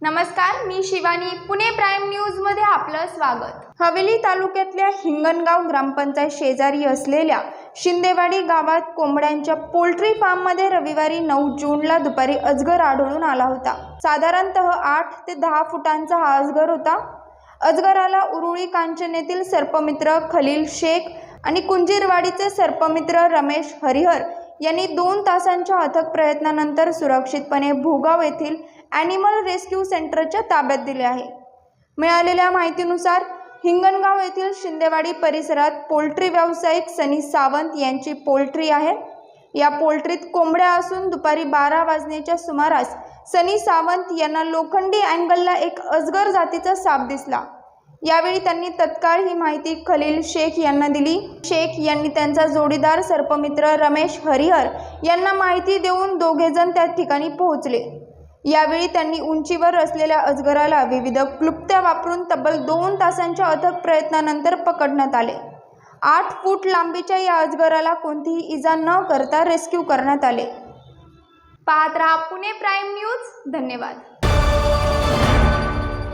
नमस्कार, मी Shivani. Pune prime news मध्ये आपलं स्वागत. हवेली तालुक्यातल्या हिंगणगाव ग्रामपंचायत शेजारी असलेल्या शिंदेवाडी गावात कोंबड्यांच्या पोल्ट्री फार्म मध्ये रविवारी 9 जूनला दुपारी अजगर आढळून आला होता. साधारणतः 8 ते 10 फुटांचा हा अजगर होता. अजगराला उरुळी कांचनेतील सर्पमित्र खलील शेख आणि कुंजीरवाडीचे सर्पमित्र रमेश हरिहर यांनी 2 तासांच्या अथक प्रयत्नानंतर सुरक्षितपणे भूगाव येथील ॲनिमल रेस्क्यू सेंटरच्या ताब्यात दिले आहे. मिळालेल्या माहितीनुसार हिंगणगाव येथील शिंदेवाडी परिसरात पोल्ट्री व्यावसायिक सनी सावंत यांची पोल्ट्री आहे. या पोल्ट्रीत कोंबड्या असून दुपारी 12 वाजण्याच्या सुमारास सनी सावंत यांना लोखंडी अँगलला एक अजगर जातीचा साप दिसला. यावेळी त्यांनी तत्काळ ही माहिती खलील शेख यांना दिली. शेख यांनी त्यांचा जोडीदार सर्पमित्र रमेश हरिहर यांना माहिती देऊन दोघेजण त्या ठिकाणी पोहोचले. यावेळी त्यांनी उंचीवर असलेल्या अजगराला विविध क्लुप्त्या वापरून तब्बल 2 तासांच्या अथक प्रयत्नानंतर पकडण्यात आले. 8 फूट लांबीच्या या अजगराला कोणतीही इजा न करता रेस्क्यू करण्यात आले. पाहत रहा पुणे प्राईम न्यूज. धन्यवाद.